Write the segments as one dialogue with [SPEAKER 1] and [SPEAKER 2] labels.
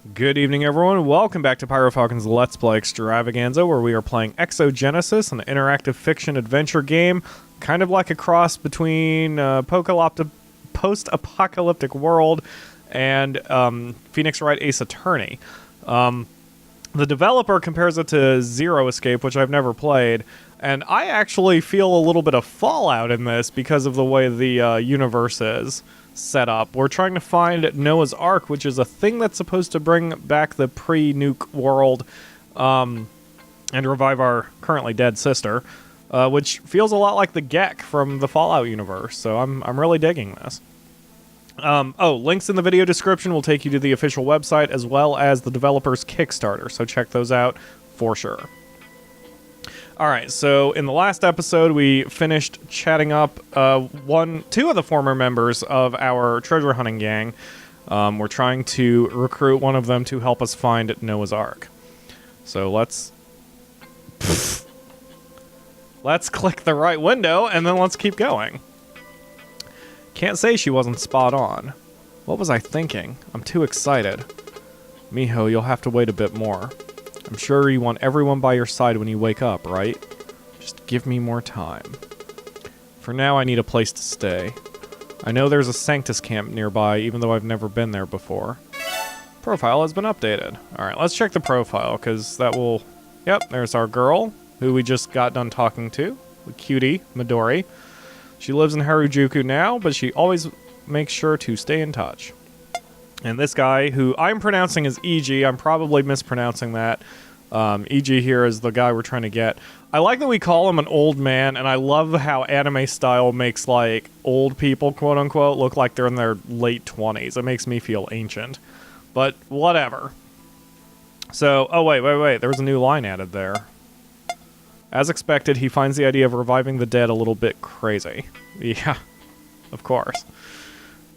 [SPEAKER 1] Good evening, everyone. Welcome back to PyroFalkon's Let's Play Extravaganza, where we are playing Exogenesis, an interactive fiction adventure game, kind of like a cross between Post-apocalyptic world and Phoenix Wright Ace Attorney. The developer compares it to Zero Escape, which I've never played, and I actually feel a little bit of Fallout in this because of the way the universe is set up. We're trying to find Noah's Ark, which is a thing that's supposed to bring back the pre-nuke world and revive our currently dead sister, which feels a lot like the Gek from the Fallout universe, so I'm really digging this. Links in the video description will take you to the official website as well as the developer's Kickstarter, so check those out for sure. Alright, so in the last episode we finished chatting up two of the former members of our treasure hunting gang. We're trying to recruit one of them to help us find Noah's Ark. So let's click the right window and then let's keep going. Can't say she wasn't spot on. What was I thinking? I'm too excited. Mijo, you'll have to wait a bit more. I'm sure you want everyone by your side when you wake up, right? Just give me more time. For now, I need a place to stay. I know there's a Sanctus camp nearby, even though I've never been there before. Profile has been updated. Alright, let's check the profile, because that will... Yep, there's our girl, who we just got done talking to. The cutie, Midori. She lives in Harajuku now, but she always makes sure to stay in touch. And this guy, who I'm pronouncing as E.G., I'm probably mispronouncing that. E.G. here is the guy we're trying to get. I like that we call him an old man, and I love how anime style makes, like, old people, quote-unquote, look like they're in their late 20s. It makes me feel ancient. But whatever. So, oh, wait. There was a new line added there. As expected, he finds the idea of reviving the dead a little bit crazy. Yeah, of course.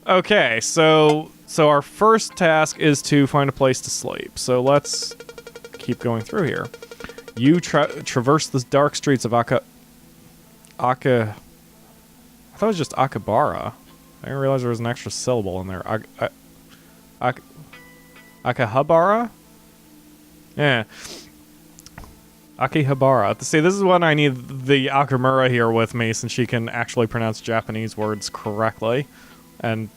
[SPEAKER 1] Okay, so our first task is to find a place to sleep. So let's keep going through here. You traverse the dark streets of I thought it was just Akabara. I didn't realize there was an extra syllable in there. Akihabara? Yeah. Akihabara. See, this is when I need the Akamura here with me, since she can actually pronounce Japanese words correctly. And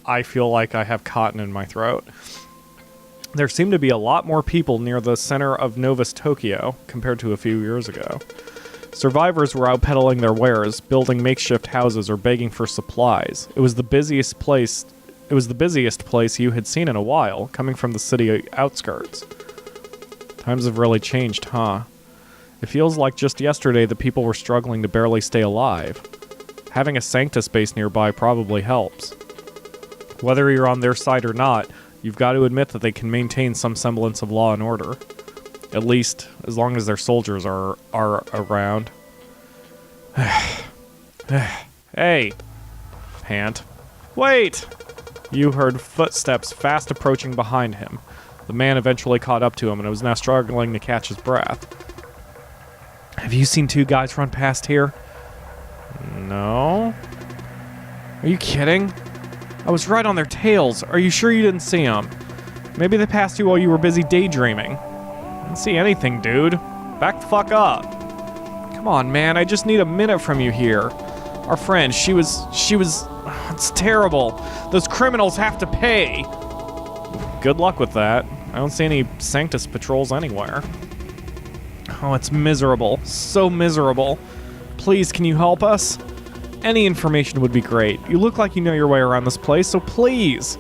[SPEAKER 1] I feel like I have cotton in my throat. There seem to be a lot more people near the center of Novus Tokyo compared to a few years ago. Survivors were out peddling their wares, building makeshift houses, or begging for supplies. It was the busiest place you had seen in a while, coming from the city outskirts. Times have really changed, huh? It feels like just yesterday the people were struggling to barely stay alive. Having a Sanctus base nearby probably helps. Whether you're on their side or not, you've got to admit that they can maintain some semblance of law and order. At least, as long as their soldiers are around. Hey! Pant. Wait! You heard footsteps fast approaching behind him. The man eventually caught up to him and was now struggling to catch his breath. Have you seen two guys run past here? No. Are you kidding? I was right on their tails. Are you sure you didn't see them? Maybe they passed you while you were busy daydreaming. I didn't see anything, dude. Back the fuck up. Come on, man. I just need a minute from you here. Our friend, she was... It's terrible. Those criminals have to pay. Good luck with that. I don't see any Sanctus patrols anywhere. Oh, it's miserable. So miserable. Please, can you help us? Any information would be great. You look like you know your way around this place, so please.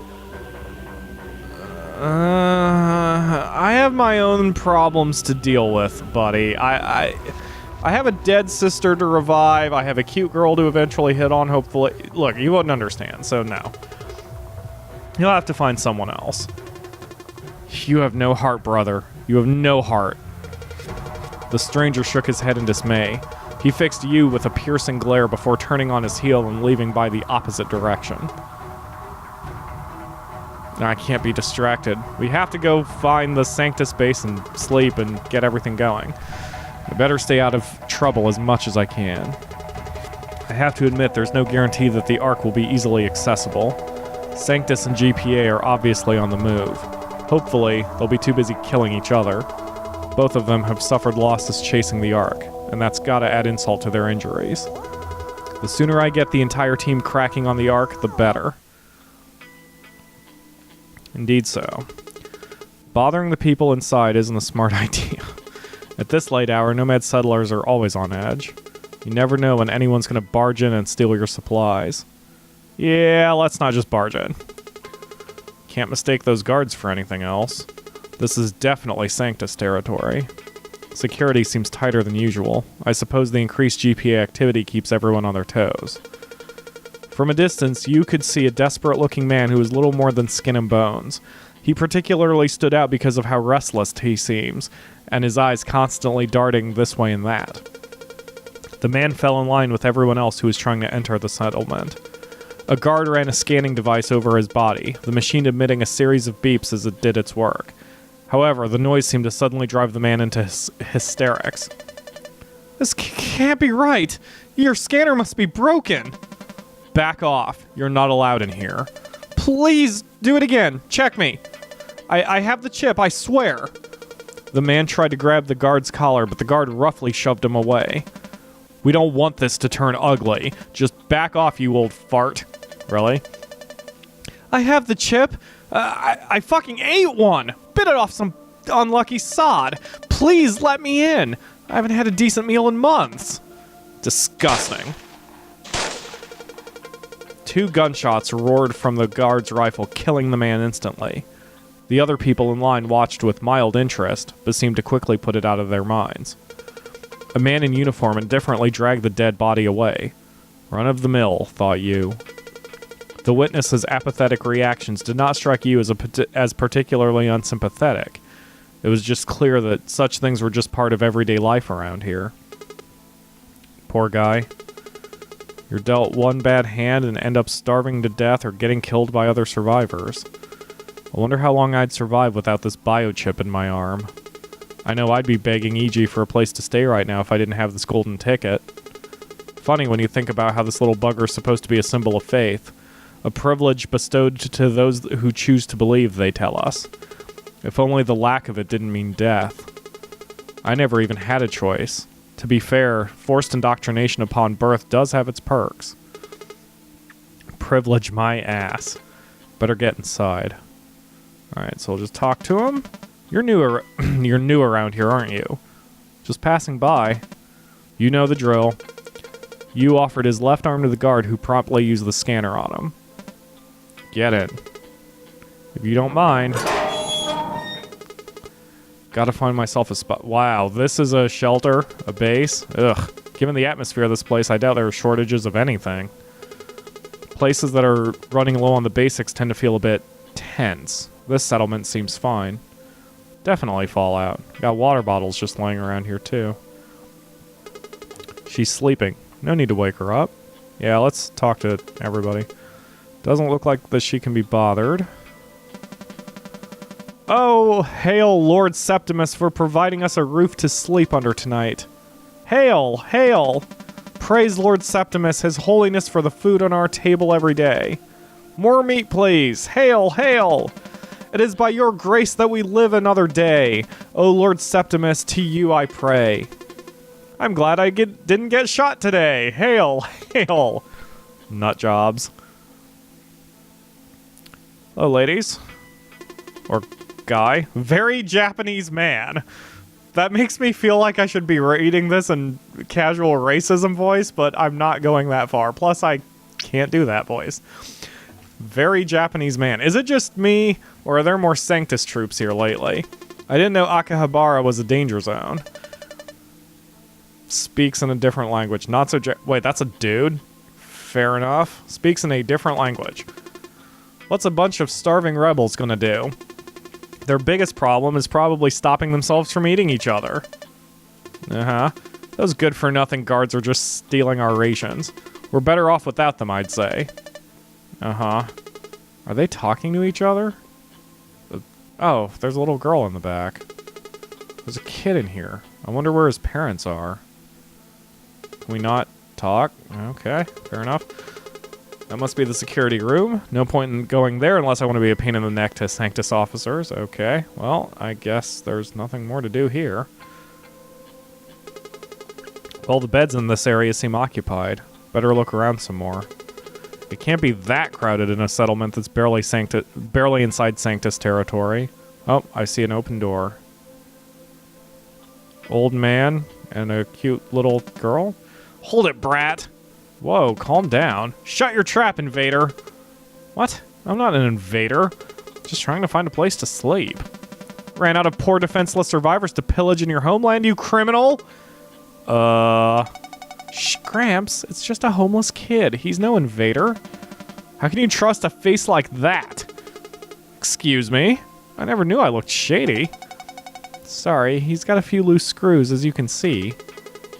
[SPEAKER 1] I have my own problems to deal with, buddy. I have a dead sister to revive. I have a cute girl to eventually hit on, hopefully. Look, you wouldn't understand, so no. You'll have to find someone else. You have no heart, brother. You have no heart. The stranger shook his head in dismay. He fixed you with a piercing glare before turning on his heel and leaving by the opposite direction. I can't be distracted. We have to go find the Sanctus base and sleep and get everything going. I better stay out of trouble as much as I can. I have to admit there's no guarantee that the Ark will be easily accessible. Sanctus and GPA are obviously on the move. Hopefully, they'll be too busy killing each other. Both of them have suffered losses chasing the Ark, and that's gotta add insult to their injuries. The sooner I get the entire team cracking on the Ark, the better. Indeed so. Bothering the people inside isn't a smart idea. At this late hour, nomad settlers are always on edge. You never know when anyone's gonna barge in and steal your supplies. Yeah, let's not just barge in. Can't mistake those guards for anything else. This is definitely Sanctus territory. Security seems tighter than usual. I suppose the increased GPA activity keeps everyone on their toes. From a distance, you could see a desperate-looking man who was little more than skin and bones. He particularly stood out because of how restless he seems, and his eyes constantly darting this way and that. The man fell in line with everyone else who was trying to enter the settlement. A guard ran a scanning device over his body, the machine emitting a series of beeps as it did its work. However, the noise seemed to suddenly drive the man into hysterics. This can't be right! Your scanner must be broken! Back off. You're not allowed in here. Please, do it again. Check me. I have the chip, I swear. The man tried to grab the guard's collar, but the guard roughly shoved him away. We don't want this to turn ugly. Just back off, you old fart. Really? I have the chip. I fucking ate one. Bit it off some unlucky sod. Please let me in. I haven't had a decent meal in months. Disgusting. 2 gunshots roared from the guard's rifle, killing the man instantly. The other people in line watched with mild interest, but seemed to quickly put it out of their minds. A man in uniform indifferently dragged the dead body away. Run of the mill, thought you. The witness's apathetic reactions did not strike you as particularly unsympathetic. It was just clear that such things were just part of everyday life around here. Poor guy. You're dealt one bad hand and end up starving to death or getting killed by other survivors. I wonder how long I'd survive without this biochip in my arm. I know I'd be begging EG for a place to stay right now if I didn't have this golden ticket. Funny when you think about how this little bugger is supposed to be a symbol of faith. A privilege bestowed to those who choose to believe, they tell us. If only the lack of it didn't mean death. I never even had a choice. To be fair, forced indoctrination upon birth does have its perks. Privilege my ass. Better get inside. Alright, so we'll just talk to him. You're new around here, aren't you? Just passing by. You know the drill. You offered his left arm to the guard who promptly used the scanner on him. Get in. If you don't mind. Gotta find myself a spot. Wow, this is a shelter? A base? Ugh. Given the atmosphere of this place, I doubt there are shortages of anything. Places that are running low on the basics tend to feel a bit tense. This settlement seems fine. Definitely Fallout. Got water bottles just laying around here, too. She's sleeping. No need to wake her up. Yeah, let's talk to everybody. Doesn't look like that she can be bothered. Oh, hail Lord Septimus for providing us a roof to sleep under tonight. Hail, hail! Praise Lord Septimus, his holiness for the food on our table every day. More meat, please! Hail, hail! It is by your grace that we live another day. O Lord Septimus, to you I pray. I'm glad I didn't get shot today. Hail, hail! Nut jobs. Hello, ladies. Or guy. Very Japanese man. That makes me feel like I should be reading this in casual racism voice, but I'm not going that far. Plus, I can't do that voice. Very Japanese man. Is it just me, or are there more Sanctus troops here lately? I didn't know Akihabara was a danger zone. Speaks in a different language. Not so wait, that's a dude? Fair enough. Speaks in a different language. What's a bunch of starving rebels gonna do? Their biggest problem is probably stopping themselves from eating each other. Uh-huh. Those good-for-nothing guards are just stealing our rations. We're better off without them, I'd say. Uh-huh. Are they talking to each other? Oh, there's a little girl in the back. There's a kid in here. I wonder where his parents are. Can we not talk? Okay, fair enough. That must be the security room. No point in going there unless I want to be a pain in the neck to Sanctus officers. Okay, well, I guess there's nothing more to do here. All the beds in this area seem occupied. Better look around some more. It can't be that crowded in a settlement that's barely inside Sanctus territory. Oh, I see an open door. Old man and a cute little girl. Hold it, brat! Whoa, calm down. Shut your trap, invader! What? I'm not an invader. Just trying to find a place to sleep. Ran out of poor defenseless survivors to pillage in your homeland, you criminal? Shh, Gramps, it's just a homeless kid. He's no invader. How can you trust a face like that? Excuse me? I never knew I looked shady. Sorry, he's got a few loose screws, as you can see.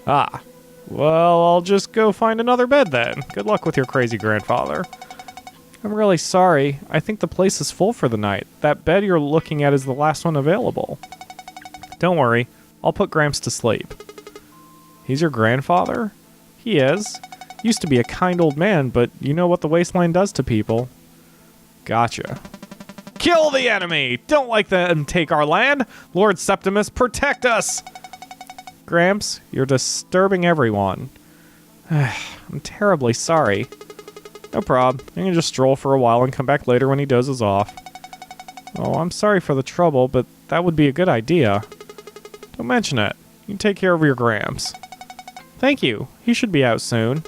[SPEAKER 1] Ah. Well, I'll just go find another bed then. Good luck with your crazy grandfather. I'm really sorry. I think the place is full for the night. That bed you're looking at is the last one available. Don't worry. I'll put Gramps to sleep. He's your grandfather? He is. Used to be a kind old man, but you know what the wasteland does to people. Gotcha. Kill the enemy! Don't let them take our land! Lord Septimus, protect us! Gramps, you're disturbing everyone. I'm terribly sorry. No prob. You can just stroll for a while and come back later when he dozes off. Oh, I'm sorry for the trouble, but that would be a good idea. Don't mention it. You can take care of your Gramps. Thank you. He should be out soon.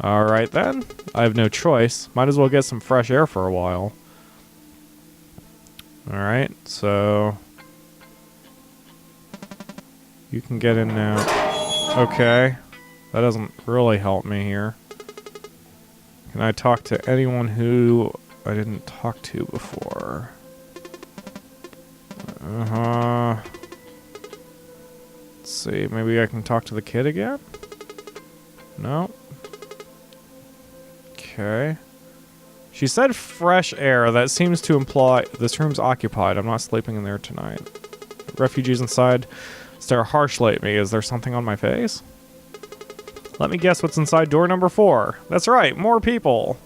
[SPEAKER 1] Alright then. I have no choice. Might as well get some fresh air for a while. Alright, so... You can get in now. Okay. That doesn't really help me here. Can I talk to anyone who I didn't talk to before? Uh-huh. Let's see, maybe I can talk to the kid again? No. Okay. She said fresh air. That seems to imply this room's occupied. I'm not sleeping in there tonight. Refugees inside stare harshly at me. Is there something on my face? Let me guess what's inside door number 4. That's right, more people.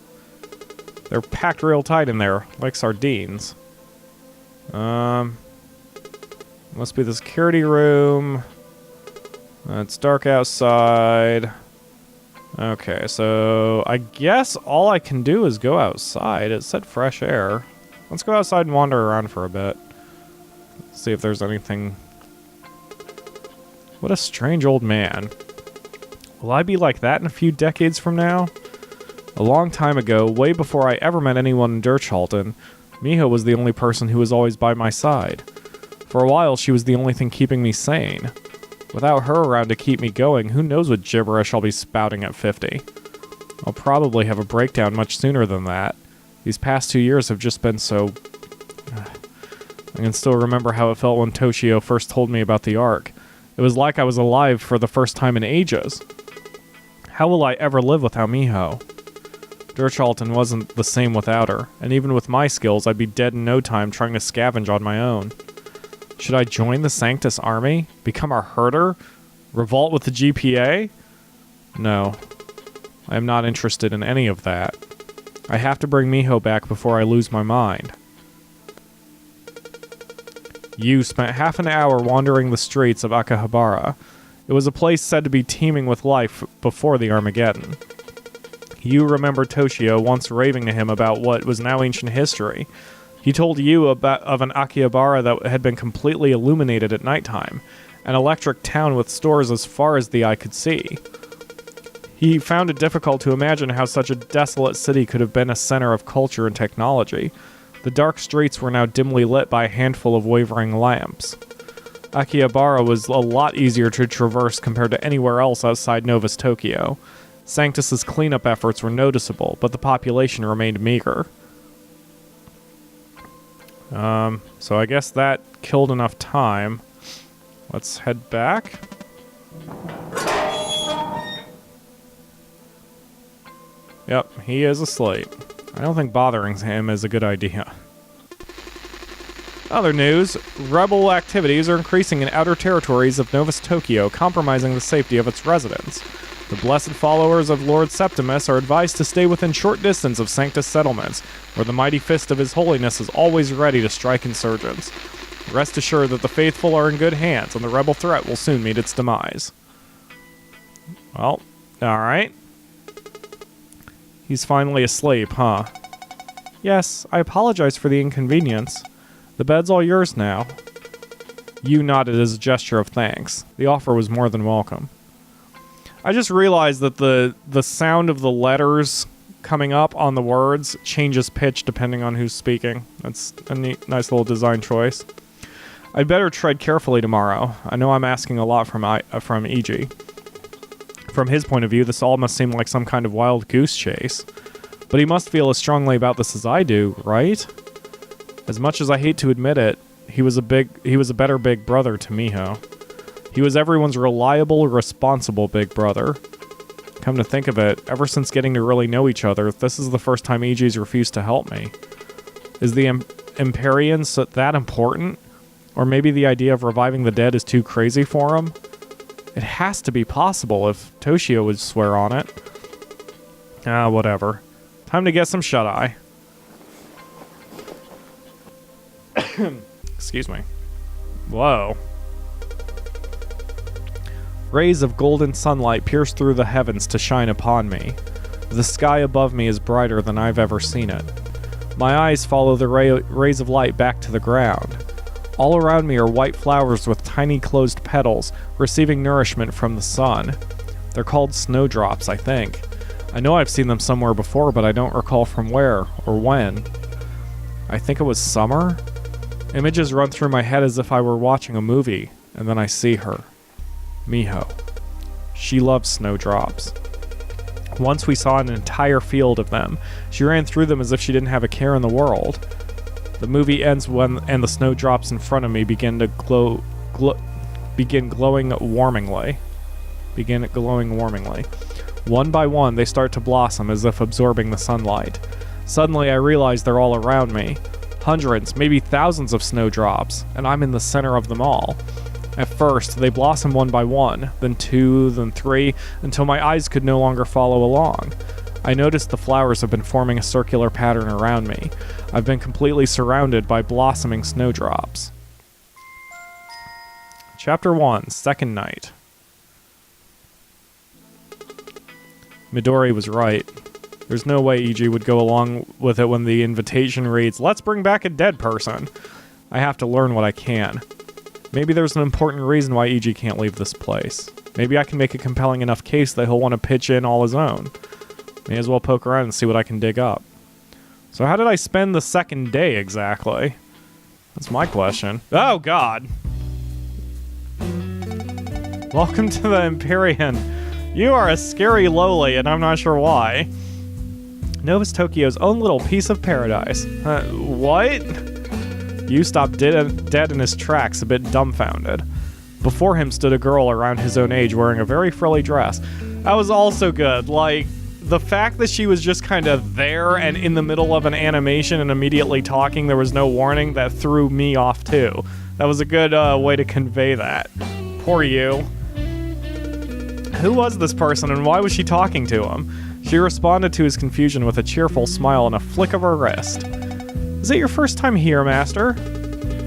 [SPEAKER 1] They're packed real tight in there, like sardines. Must be the security room. It's dark outside. Okay, so I guess all I can do is go outside. It said fresh air. Let's go outside and wander around for a bit. See if there's anything. What a strange old man. Will I be like that in a few decades from now? A long time ago, way before I ever met anyone in Dirtchalton, Miho was the only person who was always by my side. For a while, she was the only thing keeping me sane. Without her around to keep me going, who knows what gibberish I'll be spouting at 50. I'll probably have a breakdown much sooner than that. These past 2 years have just been so... I can still remember how it felt when Toshio first told me about the Ark. It was like I was alive for the first time in ages. How will I ever live without Miho? Dirtchalton wasn't the same without her, and even with my skills, I'd be dead in no time trying to scavenge on my own. Should I join the Sanctus army? Become a herder? Revolt with the GPA? No. I am not interested in any of that. I have to bring Miho back before I lose my mind. You spent half an hour wandering the streets of Akihabara. It was a place said to be teeming with life before the Armageddon. You remember Toshio once raving to him about what was now ancient history. He told you of an Akihabara that had been completely illuminated at nighttime, an electric town with stores as far as the eye could see. He found it difficult to imagine how such a desolate city could have been a center of culture and technology. The dark streets were now dimly lit by a handful of wavering lamps. Akihabara was a lot easier to traverse compared to anywhere else outside Novus Tokyo. Sanctus's cleanup efforts were noticeable, but the population remained meager. So I guess that killed enough time. Let's head back. Yep, he is asleep. I don't think bothering him is a good idea. Other news, rebel activities are increasing in outer territories of Novus Tokyo, compromising the safety of its residents. The blessed followers of Lord Septimus are advised to stay within short distance of Sanctus settlements, where the mighty fist of His Holiness is always ready to strike insurgents. Rest assured that the faithful are in good hands, and the rebel threat will soon meet its demise. Well, alright. He's finally asleep, huh? Yes, I apologize for the inconvenience. The bed's all yours now. You nodded as a gesture of thanks. The offer was more than welcome. I just realized that the sound of the letters coming up on the words changes pitch depending on who's speaking. That's a nice little design choice. I'd better tread carefully tomorrow. I know I'm asking a lot from E.G. From his point of view, this all must seem like some kind of wild goose chase. But he must feel as strongly about this as I do, right? As much as I hate to admit it, he was a better big brother to Miho. He was everyone's reliable, responsible big brother. Come to think of it, ever since getting to really know each other, this is the first time EG's refused to help me. Is the Empyrean that important? Or maybe the idea of reviving the dead is too crazy for him? It has to be possible if Toshio would swear on it. Whatever. Time to get some shut-eye. Excuse me. Whoa. Rays of golden sunlight pierce through the heavens to shine upon me. The sky above me is brighter than I've ever seen it. My eyes follow the rays of light back to the ground. All around me are white flowers with tiny closed petals, receiving nourishment from the sun. They're called snowdrops, I think. I know I've seen them somewhere before, but I don't recall from where or when. I think it was summer? Images run through my head as if I were watching a movie, and then I see her. Miho. She loves snowdrops. Once we saw an entire field of them. She ran through them as if she didn't have a care in the world. The movie ends and the snowdrops in front of me begin glowing warmingly. One by one, they start to blossom as if absorbing the sunlight. Suddenly, I realize they're all around me. Hundreds, maybe thousands of snowdrops, and I'm in the center of them all. At first, they blossom one by one, then two, then three, until my eyes could no longer follow along. I noticed the flowers have been forming a circular pattern around me. I've been completely surrounded by blossoming snowdrops. Chapter 1, Second Night. Midori was right. There's no way EG would go along with it when the invitation reads, "Let's bring back a dead person." I have to learn what I can. Maybe there's an important reason why EG can't leave this place. Maybe I can make a compelling enough case that he'll want to pitch in all his own. May as well poke around and see what I can dig up. So how did I spend the second day exactly? That's my question. Oh god! Welcome to the Empyrean. You are a scary lowly, and I'm not sure why. Nova's Tokyo's own little piece of paradise. What? Yu stopped dead in his tracks, a bit dumbfounded. Before him stood a girl around his own age wearing a very frilly dress. That was also good. Like, the fact that she was just kind of there and in the middle of an animation and immediately talking, there was no warning, that threw me off too. That was a good way to convey that. Poor Yu. Who was this person and why was she talking to him? She responded to his confusion with a cheerful smile and a flick of her wrist. Is it your first time here, Master?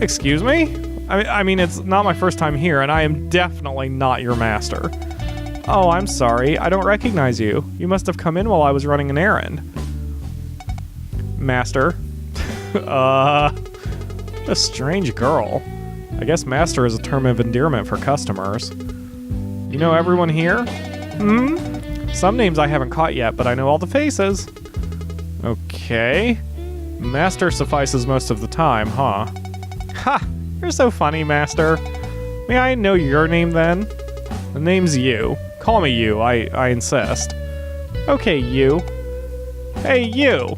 [SPEAKER 1] Excuse me? I mean, it's not my first time here, and I am definitely not your master. Oh, I'm sorry. I don't recognize you. You must have come in while I was running an errand. Master. A strange girl. I guess master is a term of endearment for customers. You know everyone here? Some names I haven't caught yet, but I know all the faces. Okay. Master suffices most of the time, huh? Ha! You're so funny, Master. May I know your name, then? The name's Yu. Call me Yu, I insist. Okay, Yu. Hey, Yu!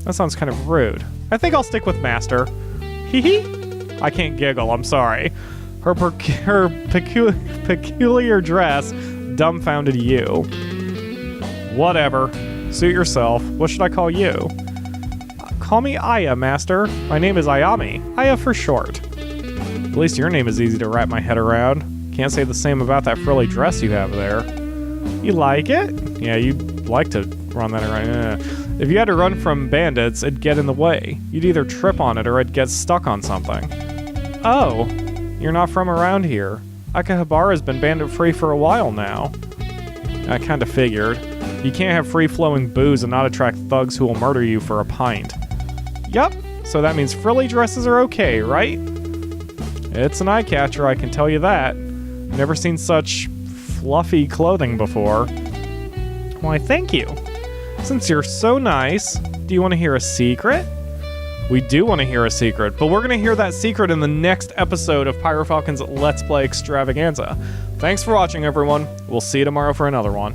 [SPEAKER 1] That sounds kind of rude. I think I'll stick with Master. Hee. I can't giggle, I'm sorry. Her peculiar dress dumbfounded Yu. Whatever. Suit yourself. What should I call you? Call me Aya, Master. My name is Ayami. Aya for short. At least your name is easy to wrap my head around. Can't say the same about that frilly dress you have there. You like it? Yeah, you'd like to run that around. If you had to run from bandits, it'd get in the way. You'd either trip on it or it'd get stuck on something. Oh, you're not from around here. Akihabara's been bandit-free for a while now. I kinda figured. You can't have free-flowing booze and not attract thugs who will murder you for a pint. Yup, so that means frilly dresses are okay, right? It's an eye-catcher, I can tell you that. Never seen such fluffy clothing before. Why, thank you. Since you're so nice, do you want to hear a secret? We do want to hear a secret, but we're going to hear that secret in the next episode of PyroFalkon's Let's Play Extravaganza. Thanks for watching, everyone. We'll see you tomorrow for another one.